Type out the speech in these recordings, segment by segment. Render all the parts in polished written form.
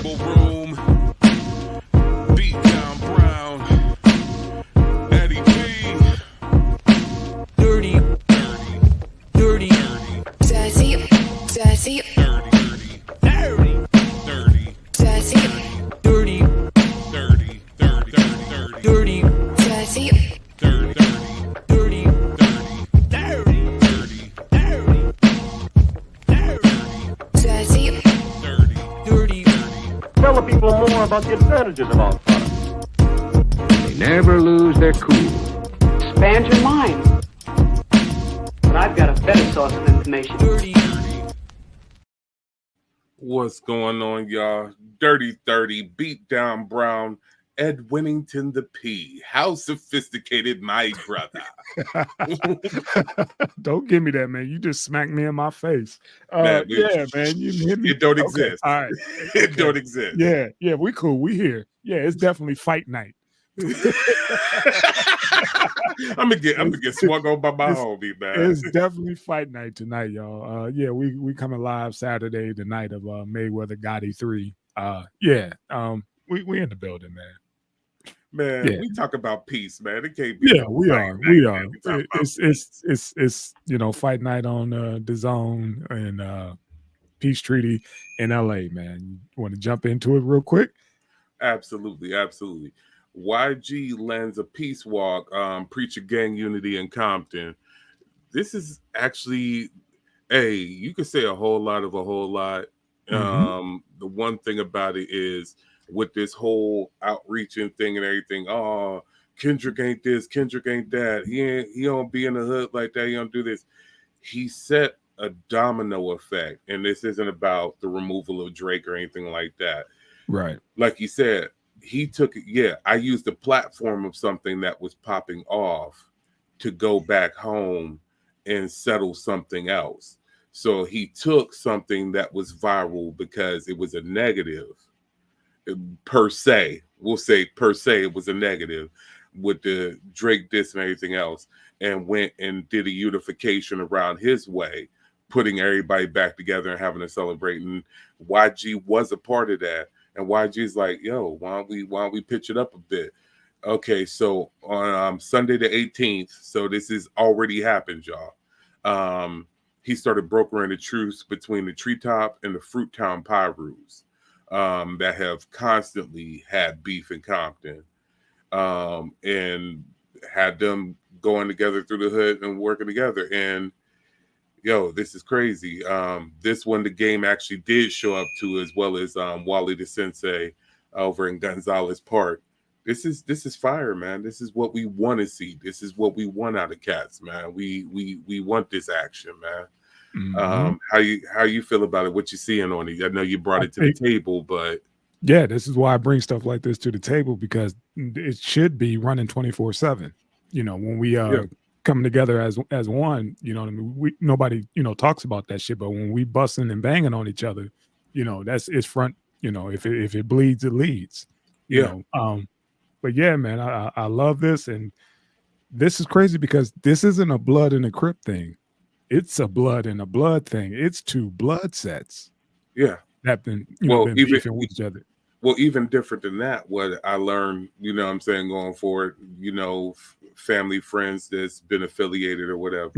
Rumble Room, Beatdown Brown, Eddie B. Dirty, dirty, Dirty, dirty, Dirty, dirty, dirty, dirty, dirty, dirty, dirty, dirty, dirty, dirty, dirty, dirty, dirty, dirty, dirty. Tell the people more about the advantages of our product. They never lose their cool. Expand your mind. But I've got a better source of information. Dirty, What's going on, y'all? Dirty 30, Beatdown Brown, Ed Winnington the P. How sophisticated, my brother. Don't give me that, man. You just smacked me in my face. Man, Yeah, man. You hit me. It don't Okay, exist. all right. It don't exist. Yeah, we cool. We here. Yeah, it's definitely fight night. I'm gonna get swung on by my It's- homie, man. It's definitely fight night tonight, y'all. Yeah, we coming live Saturday, the night of Mayweather Gotti 3. We in the building, man. Man, Yeah. we talk about peace, man. It can't be. Yeah, no we fight are. night, We man. are. We talk about It's fight night on the Zone and Peace Treaty in LA, man. You want to jump into it real quick? Absolutely. YG lends a peace walk, preach a gang unity in Compton. This is actually, you could say a whole lot of a whole lot. The one thing about it is with this whole outreaching thing and everything, Kendrick ain't this, Kendrick ain't that. He don't be in the hood like that. He don't do this. He set a domino effect, and this isn't about the removal of Drake or anything like that. Right. Like you said, he took it. Yeah, I used the platform of something that was popping off to go back home and settle something else. So he took something that was viral because it was a negative per se. We'll say per se it was a negative with the Drake diss and everything else, and went and did a unification around his way, putting everybody back together and having a celebrate. And YG was a part of that. And YG's like, yo, why don't we pitch it up a bit? Okay, so on Sunday the 18th, so this has already happened, y'all. He started brokering a truce between the Treetop and the Fruittown Pyrus that have constantly had beef in Compton, and had them going together through the hood and working together. And yo, this is crazy. This one, the game actually did show up to, as well as Wally the Sensei over in Gonzalez Park. This is fire, man. This is what we want to see. This is what we want out of cats, man. We want this action, man. How you feel about it? What you seeing on it? I know you brought it to the table, but yeah, this is why I bring stuff like this to the table, because it should be running 24/7. You know, when we coming together as one, you know what I mean? Nobody, talks about that shit, but when we busting and banging on each other, it's front, if it bleeds, it leads. You know. But yeah, man, I love this, and this is crazy because this isn't a blood and a Crip thing. It's a blood and a blood thing. It's two blood sets. Yeah. That been, Well, been beefing with each other. Well, even different than that, what I learned, what I'm saying, going forward, family, friends that's been affiliated or whatever.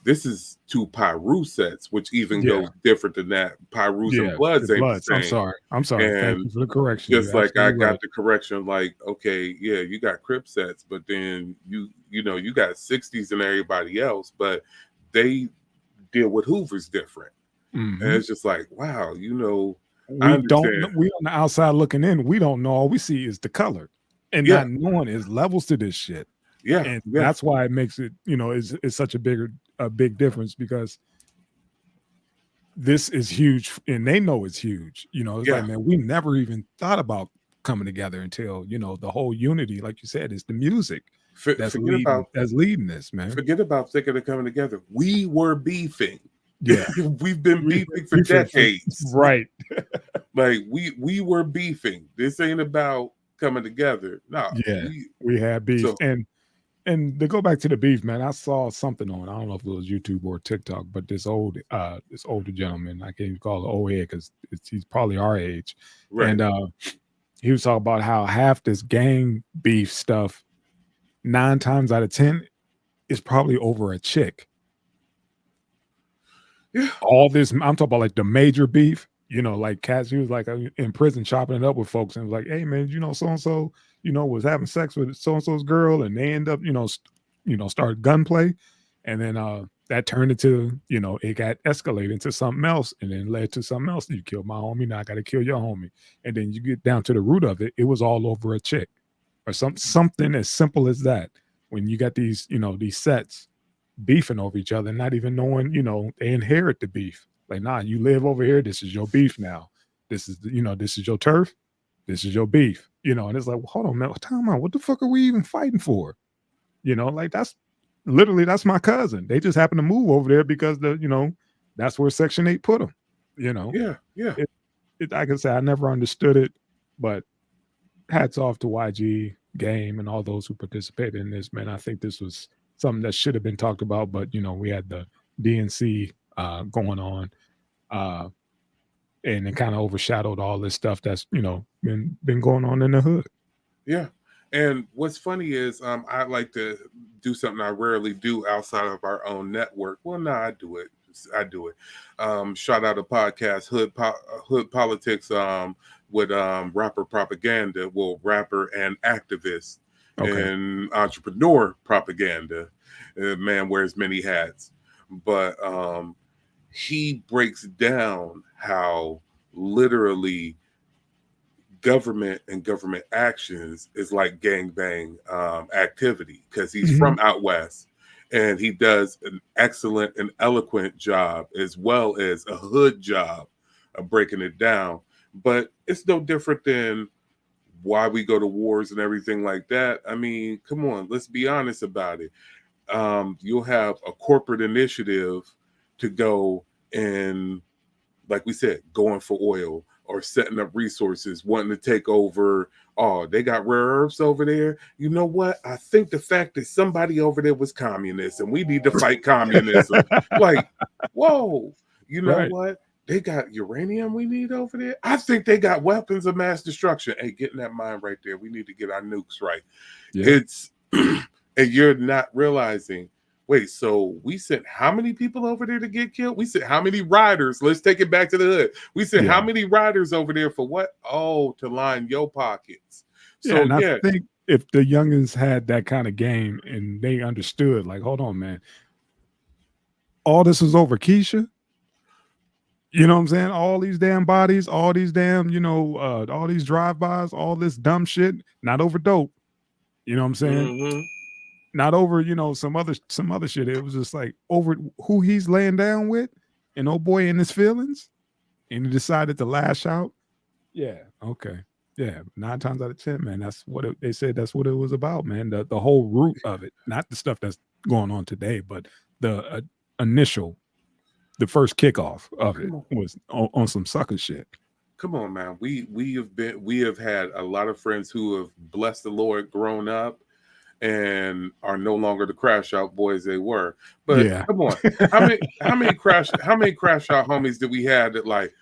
This is two Pyru sets, which even goes different than that. Pyrus and Bloods ain't the same. I'm sorry. And thank you for the correction. Just like I got the correction, like, okay, yeah, you got Crip sets, but then you got 60s and everybody else, but they deal with Hoovers different. And it's just like, wow, we on the outside looking in, we don't know. All we see is the color, and not knowing is levels to this shit. And that's why it makes it, it's such a big difference, because this is huge, and they know it's huge. It's like, man, we never even thought about coming together until the whole unity, like you said, is the music that's leading this, man. Forget about thinking of coming together. We were beefing. Yeah, we've been beefing for decades, right? Like we were beefing. This ain't about coming together. No, we had beef, and And to go back to the beef, man, I saw something on, I don't know if it was YouTube or TikTok, but this older gentleman, I can't even call it old head because he's probably our age. Right. And he was talking about how half this gang beef stuff, 9 times out of 10, is probably over a chick. Yeah. All this, I'm talking about like the major beef, like cats, he was like in prison chopping it up with folks and was like, hey man, so-and-so, was having sex with so-and-so's girl and they end up, started gunplay. And then that turned into, it got escalated into something else and then led to something else. You killed my homie, now I got to kill your homie. And then you get down to the root of it. It was all over a chick or something as simple as that. When you got these, these sets beefing over each other, not even knowing, they inherit the beef. Like, nah, you live over here. This is your beef now. This is, this is your turf. This is your beef, and it's like, well, hold on, man. Time out. What the fuck are we even fighting for? Like that's my cousin. They just happen to move over there because that's where Section 8 put them, Yeah. I can say I never understood it, but hats off to YG, Game, and all those who participated in this, man. I think this was something that should have been talked about, but we had the DNC going on, and it kind of overshadowed all this stuff that's been going on in the hood. Yeah. And what's funny is I like to do something I rarely do outside of our own network. Well, no, I do it. Shout out a podcast, Hood Politics, with rapper propaganda. Well, rapper and activist and entrepreneur propaganda. Man wears many hats. But he breaks down how literally government and government actions is like gangbang activity, because he's from out west and he does an excellent and eloquent job as well as a hood job of breaking it down. But it's no different than why we go to wars and everything like that. I mean, come on, let's be honest about it. You'll have a corporate initiative to go and, like we said, going for oil or setting up resources, wanting to take over. Oh, they got rare earths over there. You know what? I think the fact that somebody over there was communist and we need to fight communism. Like, whoa, you know what? They got uranium we need over there. I think they got weapons of mass destruction. Hey, get in that mind right there. We need to get our nukes right. Yeah. It's and you're not realizing, wait, so we sent how many people over there to get killed? We sent how many riders? Let's take it back to the hood. We sent how many riders over there for what? Oh, to line your pockets. So I think if the youngins had that kind of game and they understood, like, hold on, man, all this is over Keisha. You know what I'm saying? All these damn bodies, all these damn, all these drive-bys, all this dumb shit, not over dope. You know what I'm saying? Not over, some other shit. It was just like over who he's laying down with, and oh boy in his feelings, and he decided to lash out. Yeah, okay. Yeah, 9 times out of 10, man. That's what they said. That's what it was about, man. The whole root of it, not the stuff that's going on today, but the initial, the first kickoff of it was on some sucker shit. Come on, man. We have had a lot of friends who have, blessed the Lord, grown up and are no longer the crash out boys they were. But come on, how many crash out homies did we have that, like,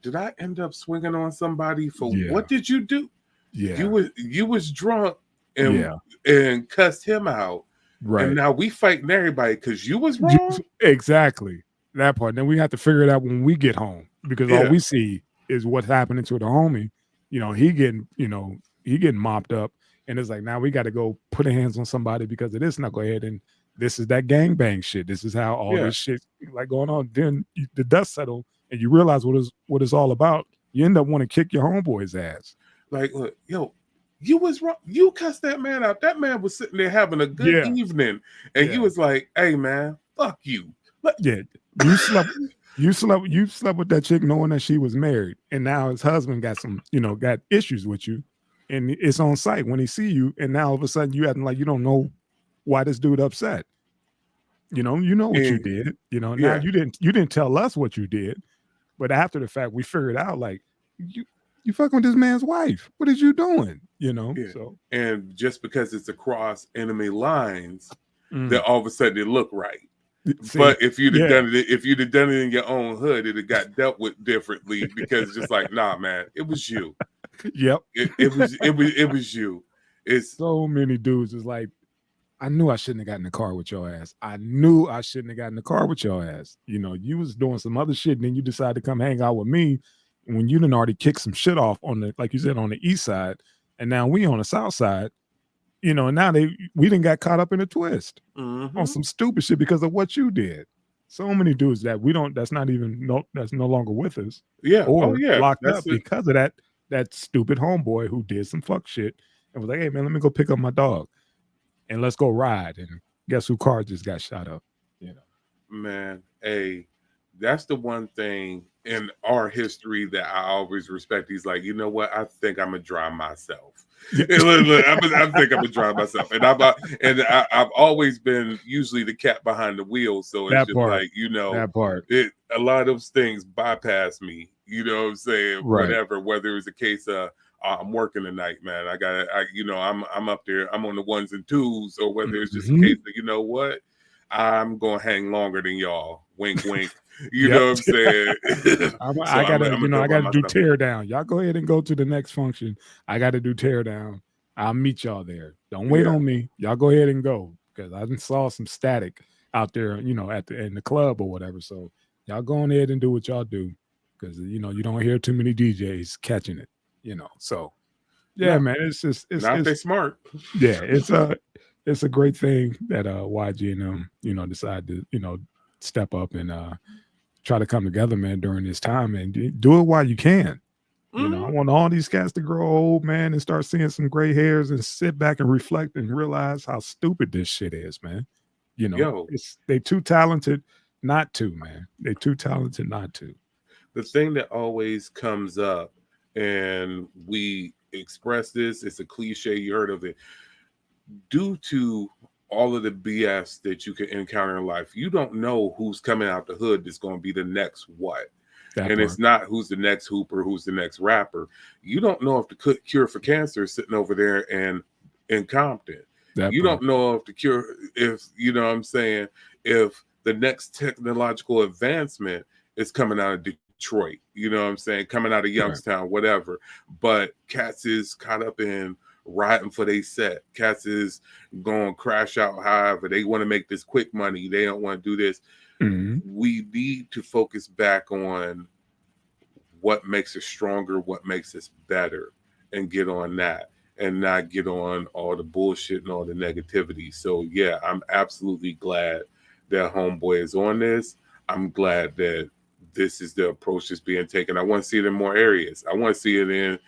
did I end up swinging on somebody for what did you do? Yeah, you was drunk and cussed him out, right? And now we fighting everybody because you was wrong. Exactly, that part. Then we have to figure it out when we get home, because all we see is what's happening to the homie. He getting mopped up. And it's like, now we got to go put our hands on somebody because of this knucklehead. And this is that gangbang shit. This is how all this shit like going on. Then the dust settle and you realize what it's all about. You end up wanting to kick your homeboy's ass. Like, look, yo, you was wrong. You cussed that man out. That man was sitting there having a good evening. And you was like, hey, man, fuck you. You slept with that chick knowing that she was married. And now his husband got got issues with you. And it's on sight when he see you, and now all of a sudden you acting like you don't know why this dude upset. You know what you did. Now you didn't tell us what you did, but after the fact we figured out, like, you fucking with this man's wife. What is you doing? you know. Yeah. So And just because it's across enemy lines, mm. then all of a sudden it look right. See, But if you'd have yeah, done it, if you'd have done it in your own hood, it'd have got dealt with differently because it's just like, nah, man, it was you. yep. It was you. It's So many dudes is like, I knew I shouldn't have gotten in the car with your ass. I knew I shouldn't have gotten in the car with your ass. You know, you was doing some other shit, and then you decided to come hang out with me when you done already kicked some shit off on the, like you said, on the east side, and now we on the south side. You know, and now we didn't got caught up in a twist on some stupid shit because of what you did. So many dudes that we don't, that's no longer with us, yeah. Oh or yeah. locked That's up it. because of that stupid homeboy who did some fuck shit and was like, hey man, let me go pick up my dog and let's go ride. And guess who car just got shot up? You know. Man, hey, that's the one thing in our history that I always respect. He's like, you know what? I think I'm gonna drive myself. Look, I think I'm gonna drive myself, and I've always been usually the cat behind the wheel. So it's That just part. like, you know, That part. a lot of those things bypass me. You know what I'm saying? Right. Whatever. Whether it's a case of I'm working tonight, man. I'm up there. I'm on the ones and twos, or whether it's just a case of, you know what, I'm gonna hang longer than y'all. Wink, wink. You Yep. know what I'm saying? I gotta, I'm I gonna gotta do myself. tear down. Y'all go ahead and go to the next function. I gotta do tear down. I'll meet y'all there. Don't wait Yeah. on me. Y'all go ahead and go because I just saw some static out there, you know, in the club or whatever. So y'all go on ahead and do what y'all do because you know you don't hear too many DJs catching it. You know, so yeah, No, man, it's just not if they smart. yeah, it's a great thing that YG and them, you know, decide to, you know, step up and try to come together, man, during this time and do it while you can. You know, I want all these cats to grow old, man, and start seeing some gray hairs and sit back and reflect and realize how stupid this shit is, man. You know, Yo, they too talented not to, man. They too talented not to. the thing that always comes up, and we express this, it's a cliche, you heard of it. Due to all of the BS that you can encounter in life, you don't know who's coming out the hood that's going to be the next what. That And part. it's not who's the next hooper, who's the next rapper. You don't know if the cure for cancer is sitting over there in Compton. That You part. don't know if the cure, if you know what I'm saying, if the next technological advancement is coming out of Detroit, you know what I'm saying, coming out of Right. Youngstown, whatever. But cats is caught up in riding for they set. Cats is going to crash out however. They want to make this quick money. They don't want to do this. Mhm. We need to focus back on what makes us stronger, what makes us better, and get on that and not get on all the bullshit and all the negativity. So yeah, I'm absolutely glad that Homeboy is on this. I'm glad that this is the approach that's being taken. I want to see it in more areas. I want to see it in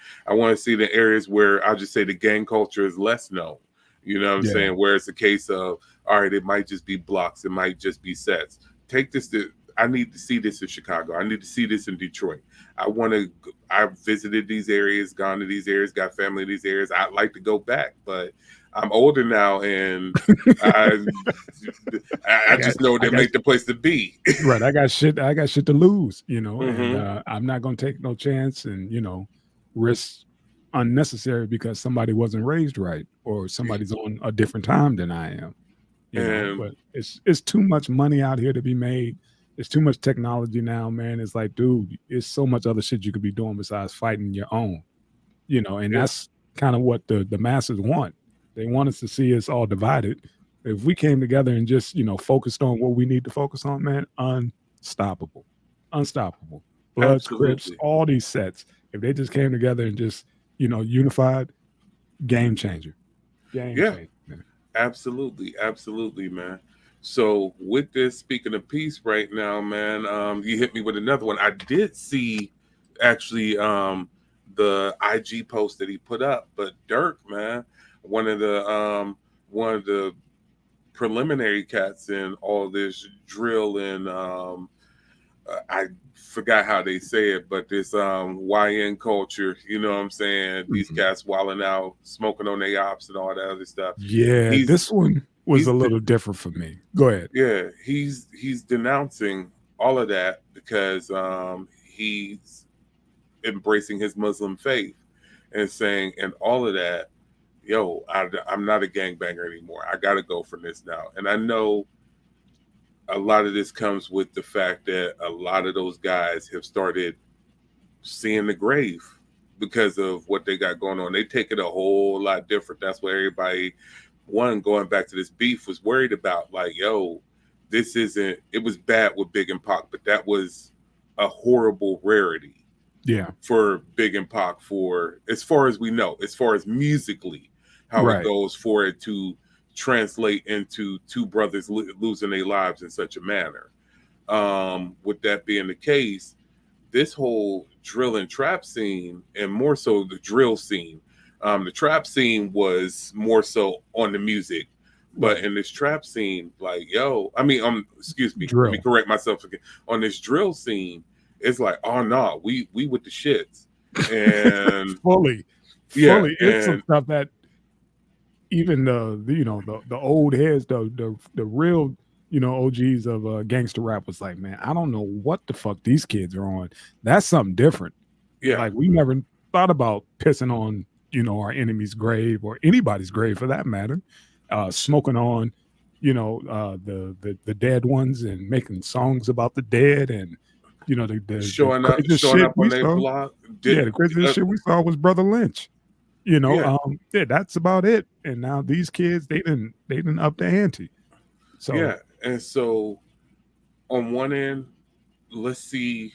areas where I'll just say the gang culture is less known. You know what I'm Yeah. saying? Where it's a case of, all right, it might just be blocks, it might just be sets. Take this to I need to see this in Chicago. I need to see this in Detroit. I've visited these areas, gone to these areas, got family in these areas. I'd like to go back, but I'm older now and I I just know that ain't the place to be. Right. I got shit to lose, you know, and Mhm. I'm not gonna take no chance and, you know, risk unnecessary because somebody wasn't raised right or somebody's on a different time than I am. You know, And but it's too much money out here to be made. It's too much technology now, man. It's like, dude, it's so much other shit you could be doing besides fighting your own. You know, and yeah, that's kind of what the masses want. They want us to see us all divided. If we came together and just, you know, focused on what we need to focus on, man, unstoppable. Unstoppable. Bloods, Crips, absolutely. all these sets. If they just came together and just, you know, unified, game changer. Game Yeah, changer. Man. absolutely, man. So with this, speaking of peace right now, man, you hit me with another one. I did see actually the IG post that he put up, but Dirk, man, one of the one of the preliminary cats in all this drill and I forgot how they say it, but this YN culture, you know what I'm saying? These Mhm. cats wilding out, smoking on their ops and all that other stuff. Yeah, He's this one was he's a little different for me. Go ahead. yeah, he's denouncing all of that because he's embracing his Muslim faith. and saying, and all of that, yo, I'm not a gangbanger anymore. I got to go for this now. And I know a lot of this comes with the fact that a lot of those guys have started seeing the grave because of what they got going on. They take it a whole lot different. That's what everybody, one, going back to this beef, was worried about. Like, yo, this isn't, it was bad with Big and Pac, but that was a horrible rarity Yeah. for Big and Pac, for as far as we know, as far as musically, how it Right. goes, for it to translate into two brothers losing their lives in such a manner. With that being the case, this whole drill and trap scene, and more so the drill scene, the trap scene was more so on the music, but Right. in this trap scene, like, yo, excuse me, let Drill. me correct myself again. On this drill scene, it's like, oh no, we with the shits, and Fully. yeah, It's some and stuff that even the old heads, the real OGs of gangster rap was like, man, I don't know what the fuck these kids are on. That's something different. yeah, Like, we never thought about pissing on our enemy's grave, or anybody's grave for that matter. Smoking on the dead ones, and making songs about the dead, and the showing craziest shit up on we their saw. block, Yeah, the craziest shit we saw was Brother Lynch. yeah, Yeah, that's about it. And now these kids, they didn't up the ante. So yeah, and so on one end, let's see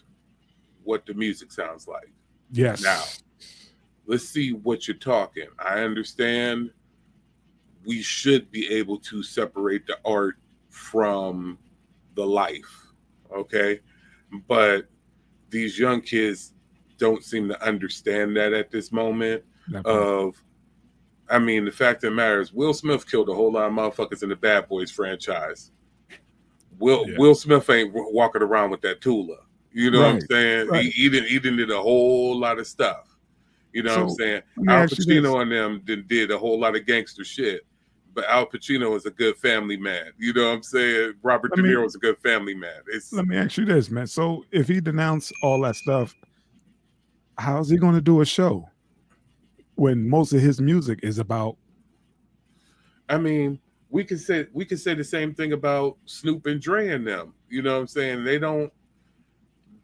what the music sounds like. yes, Now, let's see what you're talking. I understand we should be able to separate the art from the life, okay? But these young kids don't seem to understand that at this moment. that part. The fact of the matter is, Will Smith killed a whole lot of motherfuckers in the Bad Boys franchise. Yeah. Will Smith ain't walking around with that Tula. You know what I'm Right, saying? right. He did a whole lot of stuff. You know what I'm So saying? let me Al ask you this. Pacino and them did a whole lot of gangster shit. But Al Pacino is a good family man. You know what I'm saying? Robert Let De me Niro is a good family man. let me ask you this, man. So if he denounced all that stuff, how's he going to do a show when most of his music is about? I mean, we can say the same thing about Snoop and Dre and them. You know what I'm saying? They don't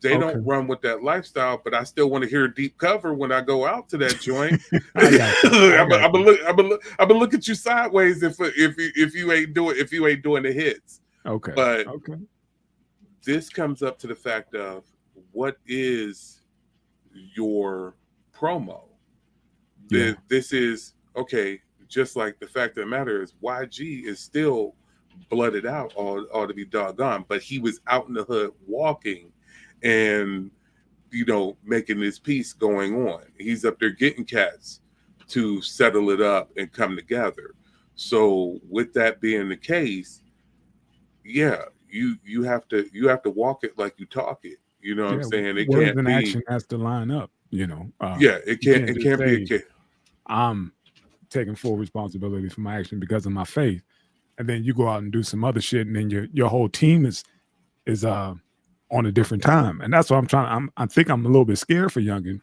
Okay. run with that lifestyle, but I still want to hear Deep Cover when I go out to that joint. I got you. I'm gonna look at you sideways if you ain't doing the hits. Okay. But Okay. this comes up to the fact of, what is your promo? Yeah. This is okay. Just like the fact of the matter is, YG is still blooded out all to be doggone, but he was out in the hood walking and making this piece going on. He's up there getting cats to settle it up and come together. So with that being the case, yeah, you have to walk it like you talk it. You know what I'm Yeah. saying? It Words can't and be, action has to line up. yeah, it you can't just be a say, kid. I'm taking full responsibility for my action because of my faith, and then you go out and do some other shit, and then your whole team is on a different time. And that's what I'm trying. I think I'm a little bit scared for Youngin,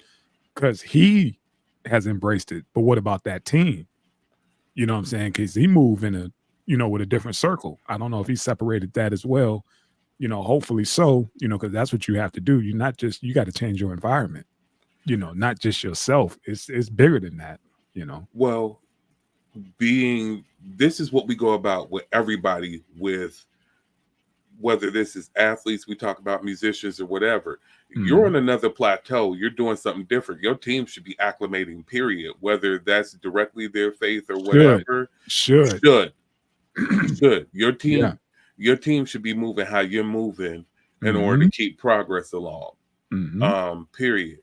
because he has embraced it. But what about that team? You know what I'm saying? Because he moved in with a different circle. I don't know if he separated that as well. Hopefully so, because that's what you have to do. You got to change your environment, not just yourself. It's bigger than that, Well, this is what we go about with everybody, with whether this is athletes, we talk about musicians or whatever. You're on another plateau. You're doing something different. Your team should be acclimating, period. Whether that's directly their faith or whatever. Should. Your team, Yeah. your team should be moving how you're moving in Mm-hmm. order to keep progress along. Period.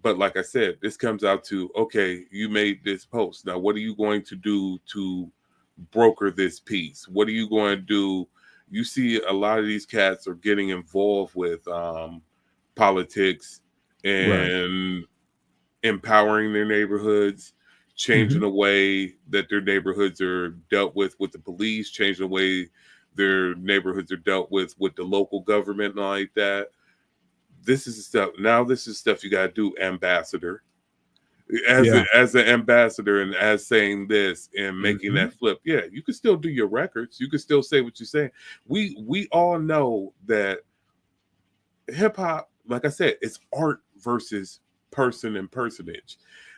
But like I said, this comes out to, okay, you made this post. Now, what are you going to do to broker this piece? What are you going to do? You see a lot of these cats are getting involved with politics and empowering their neighborhoods, changing the way that their neighborhoods are dealt with the police, changing the way their neighborhoods are dealt with the local government and all like that. This is stuff you got to do, ambassador. as an ambassador and as saying this and making that flip. Yeah, you can still do your records. You can still say what you're saying. We all know that hip hop, like I said, it's art versus person and personage.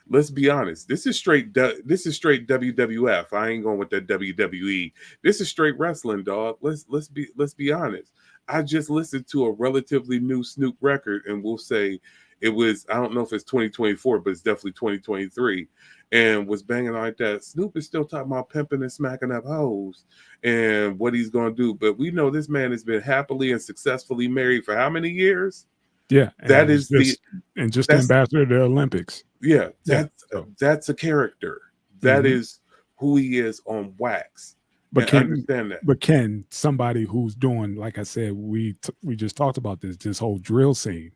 Let's be honest. This is straight WWF. I ain't going with that WWE. This is straight wrestling, dog. Let's be honest. I just listened to a relatively new Snoop record, and we'll say it was, I don't know if it's 2024, but it's definitely 2023, and was banging like that. Snoop is still talking about pimping and smacking up hoes and what he's going to do. But we know this man has been happily and successfully married for how many years? Yeah. That is just the ambassador of the Olympics. Yeah. That's a character. That is who he is on wax. But understand that. But can somebody who's doing, like I said, we just talked about this whole drill scene.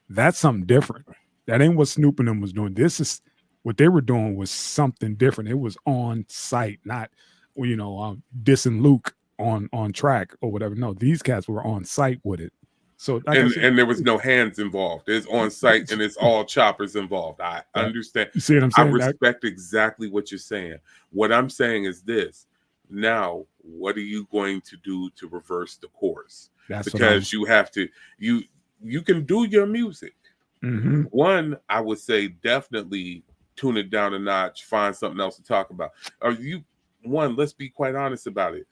That's something different. That ain't what Snoop and them was doing. This is what they were doing was something different. It was on site, not dissing Luke on track or whatever. No, these cats were on site with it. So and there was no hands involved. It's on site and it's all choppers involved. I understand. You see what I'm saying? I respect exactly what you're saying. What I'm saying is this. Now, what are you going to do to reverse the course? Because you have to, you can do your music. One, I would say definitely tune it down a notch, find something else to talk about. Let's be quite honest about it.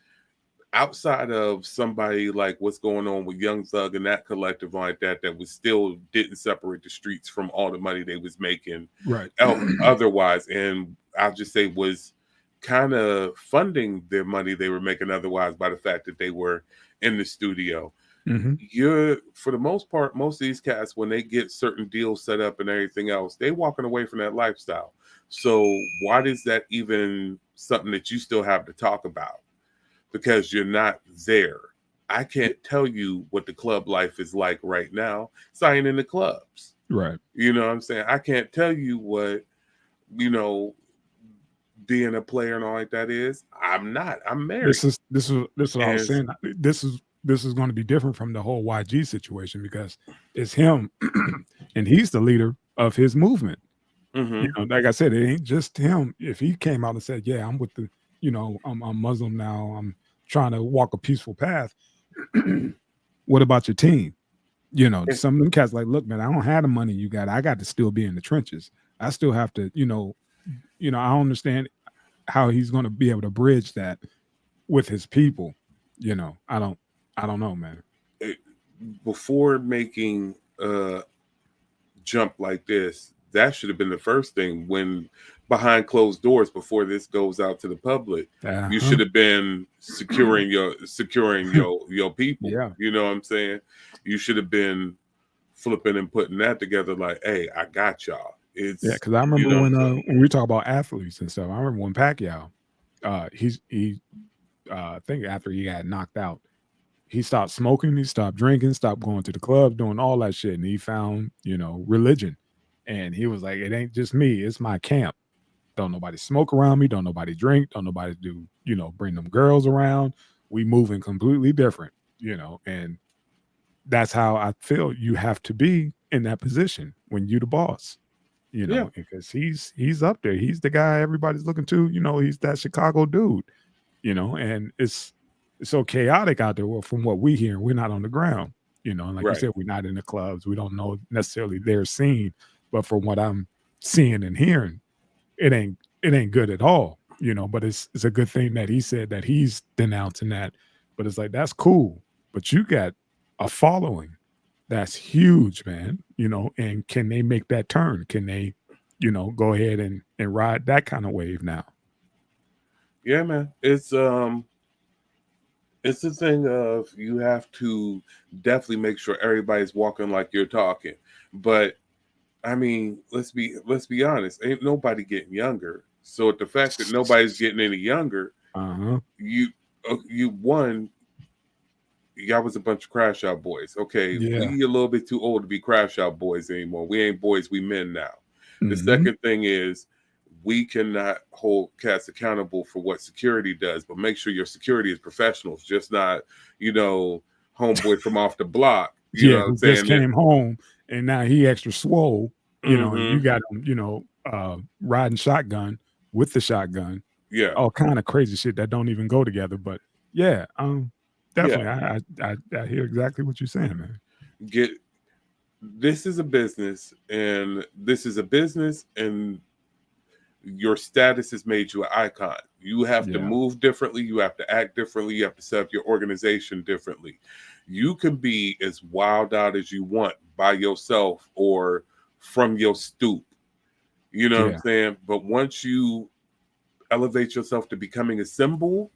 Outside of somebody like what's going on with Young Thug and that collective like that was still didn't separate the streets from all the money they was making otherwise, and I'll just say was kind of funding their money they were making otherwise by the fact that they were in the studio. You're, for the most part, most of these cats, when they get certain deals set up and everything else, they walking away from that lifestyle. So why is that even something that you still have to talk about? Because you're not there. I can't tell you what the club life is like right now. So I ain't in the clubs. Right. You know what I'm saying? I can't tell you what, being a player and all like that is. I'm not. I'm married. This is what I was saying. This is going to be different from the whole YG situation because it's him and he's the leader of his movement. Like I said, it ain't just him. If he came out and said, yeah, I'm with the, I'm Muslim now, I'm trying to walk a peaceful path. What about your team? Some of them cats like, look, man, I don't have the money you got. I got to still be in the trenches. I still have to, I don't understand how he's going to be able to bridge that with his people. I don't know, man. Before making a jump like this, that should have been the first thing when behind closed doors before this goes out to the public. You should have been securing your people. Yeah. You know what I'm saying? You should have been flipping and putting that together like, hey, I got y'all. Because I remember when we talk about athletes and stuff, I remember when Pacquiao, I think after he got knocked out, he stopped smoking, he stopped drinking, stopped going to the club, doing all that shit, and he found, religion. And he was like, it ain't just me, it's my camp. Don't nobody smoke around me, don't nobody drink, don't nobody do, bring them girls around. We moving completely different, and that's how I feel you have to be in that position when you the boss. Because he's up there. He's the guy everybody's looking to. He's that Chicago dude. And it's so chaotic out there. Well, from what we hear, we're not on the ground. Like you said, we're not in the clubs. We don't know necessarily their scene, but from what I'm seeing and hearing, it ain't good at all. But it's a good thing that he said that he's denouncing that. But it's like that's cool. But you got a following. That's huge, man. And can they make that turn? Can they, go ahead and ride that kind of wave now? Yeah, man. It's the thing of you have to definitely make sure everybody's walking like you're talking. But I mean, let's be honest. Ain't nobody getting younger. So the fact that nobody's getting any younger, y'all was a bunch of crash out boys. Okay, we a little bit too old to be crash out boys anymore. We ain't boys, we men now. The second thing is we cannot hold cats accountable for what security does, but make sure your security is professionals, just not, homeboy from off the block. You know what I'm saying? Just came home and now he extra swole, and you got him, riding shotgun with the shotgun, Yeah. all kind of crazy shit that don't even go together. But yeah, definitely, I hear exactly what you're saying, man. Get this is a business, and your status has made you an icon. You have to Yeah. move differently. You have to act differently. You have to set up your organization differently. You can be as wild out as you want by yourself or from your stoop. You know what I'm Yeah. saying? But once you elevate yourself to becoming a symbol,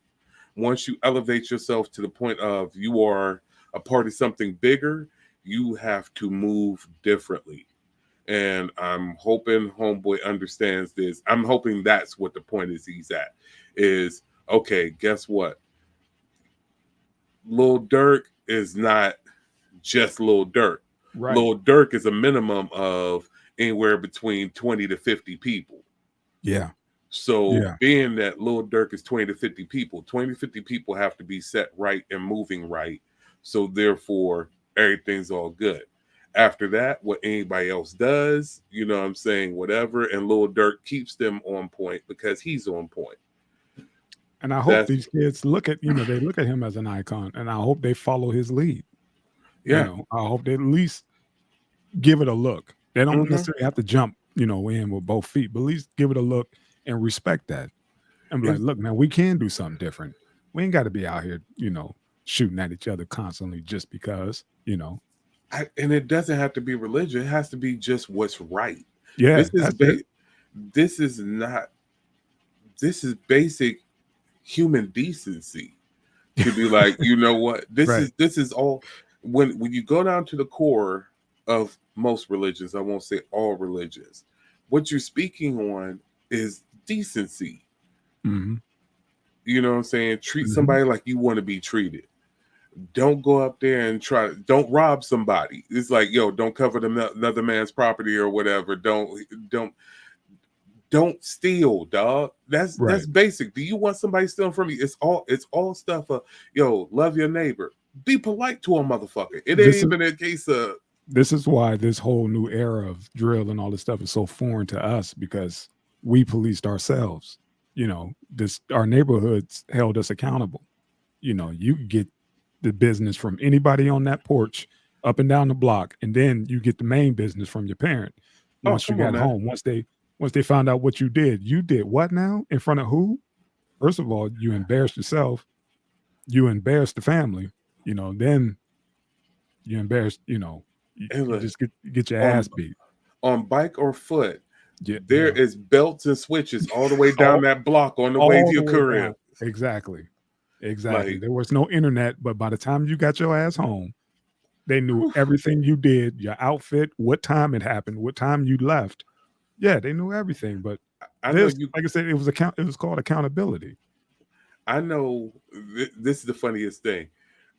once you elevate yourself to the point of you are a part of something bigger, you have to move differently. And I'm hoping homeboy understands this. I'm hoping that's what the point is he's at. Is okay, guess what? Lil Durk is not just Lil Durk. Right. Lil Durk is a minimum of anywhere between 20 to 50 people. Yeah. So Yeah. being that Lil Durk is 20 to 50 people, 20 to 50 people have to be set right and moving right. So therefore, everything's all good. After that, what anybody else does, you know what I'm saying, whatever, and Lil Durk keeps them on point because he's on point. And I hope That's these kids look at, they look at him as an icon, and I hope they follow his lead. yeah. I hope they at least give it a look. They don't Mhm. necessarily have to jump, in with both feet, but at least give it a look and respect that. And be like, It's- look, man, we can do something different. We ain't got to be out here, shooting at each other constantly just because, and it doesn't have to be religion. It has to be just what's right. Yeah, This is that's it. this is not this is basic human decency to be like, you know what? Right. This is all when you go down to the core of most religions, I won't say all religions, what you're speaking on is decency. Hmm. You know what I'm saying? Treat Hmm. somebody like you want to be treated. Don't go up there and don't rob somebody. It's like, yo, don't cover another man's property or whatever. Don't steal, dog. That's Right. basic. Do you want somebody stealing from you? It's all stuff of, yo, love your neighbor. Be polite to a motherfucker. It ain't This is even a case of this is why this whole new era of drill and all this stuff is so foreign to us, because we policed ourselves. This our neighborhoods held us accountable. You could get the business from anybody on that porch up and down the block, and then you get the main business from your parent. oh, Once you come on, got man. home, once they found out what you did what now? In front of who? First of all, you embarrassed yourself, you embarrassed the family, then you embarrassed, Hey, you look, just get your on ass beat. on bike or foot, Yeah, there yeah. is belts and switches all the way down all, that block on the way to all the your way career. down. Exactly. Like, There was no internet, but by the time you got your ass home, they knew everything you did, your outfit, what time it happened, what time you left. Yeah, they knew everything. But I know this, you. like I said, it was called accountability. I know this is the funniest thing.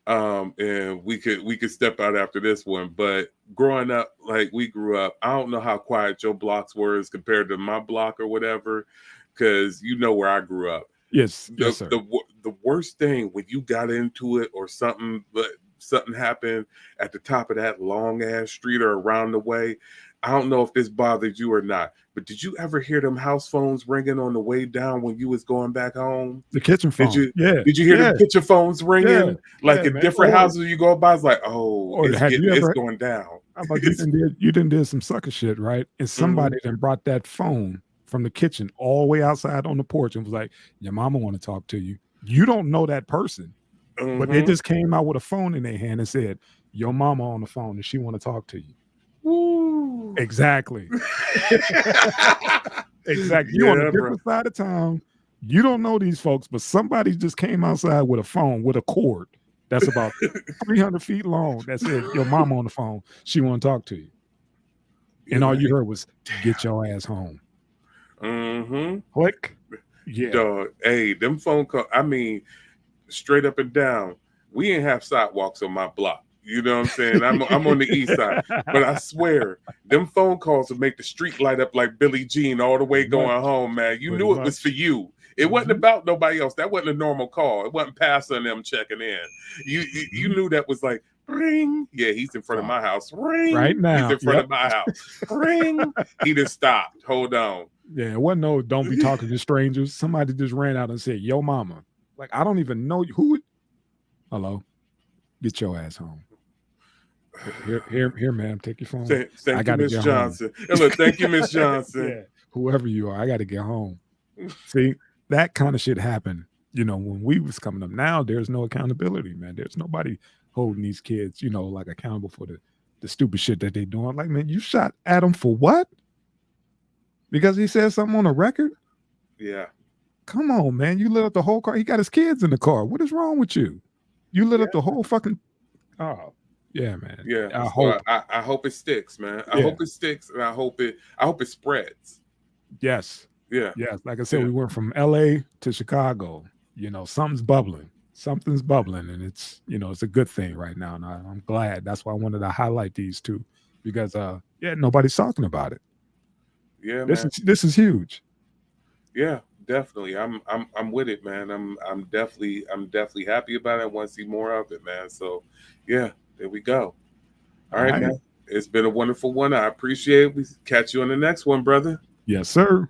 And we could step out after this one, but growing up like we grew up, I don't know how quiet your blocks were as compared to my block or whatever, because you know where I grew up. Yes, the, yes, sir. the worst thing when you got into it or something, but something happened at the top of that long ass street or around the way. I don't know if this bothered you or not, but did you ever hear them house phones ringing on the way down when you was going back home? The kitchen Did phone. you Yeah, did you hear yeah, them kitchen phones yeah, ringing like yeah, in man. different houses you go by? It's like, oh, Or have you it's ever? going down. How about you did some sucker shit, right? And Mhm, somebody then brought that phone from the kitchen all the way outside on the porch and was like, "Your mama want to talk to you." You don't know that person, but they mhm. just came out with a phone in their hand and said, "Your mama on the phone and she want to talk to you." Woo. Exactly. Exactly. You on a Yeah, bro. different side of town. You don't know these folks, but somebody just came outside with a phone with a cord that's about 300 feet long that said, "Your mama on the phone. She want to talk to you." And You're all you like, heard was, "Get your ass home." mm-hmm. Click. Yeah. Dog, hey, them phone call. I mean, straight up and down. We ain't have sidewalks on my block. You know what I'm saying? I'm on the east side, but I swear, them phone calls would make the street light up like Billie Jean all the way Pretty much. going home, man. You Pretty knew it was for much. you. It wasn't Mhm. about nobody else. That wasn't a normal call. It wasn't pastor and them checking in. You Mhm. knew that was like, Ring. Yeah, he's in front of my house. Ring. Right now. He's in front of my house. Ring. He just stopped. Hold on. Yeah, it wasn't no don't be talking to strangers. Somebody just ran out and said, yo mama. Like, I don't even know you. Who would hello? Get your ass home. Here, ma'am. Take your phone. Thank you, Miss Johnson. Look, thank you, Miss Johnson. Yeah, whoever you are, I got to get home. See, that kind of shit happened, you know, when we was coming up. Now there's no accountability, man. There's nobody holding these kids, you know, like accountable for the stupid shit that they doing. Like, man, you shot Adam for what? Because he said something on a record? Yeah. Come on, man. You lit up the whole car. He got his kids in the car. What is wrong with you? You lit up the whole fucking. Oh, yeah, man. Yeah. I hope it sticks, man. I hope it sticks, and I hope it spreads. Yes. Yeah. Yes. Like I said, we went from LA to Chicago. You know, something's bubbling. Something's bubbling, and it's, you know, it's a good thing right now. And I'm glad. That's why I wanted to highlight these two, because nobody's talking about it. Yeah, this is huge. Yeah, definitely. I'm with it, man. I'm definitely happy about it. I want to see more of it, man. So yeah, there we go. All right, man. It's been a wonderful one. I appreciate it. We catch you on the next one, brother. Yes, sir.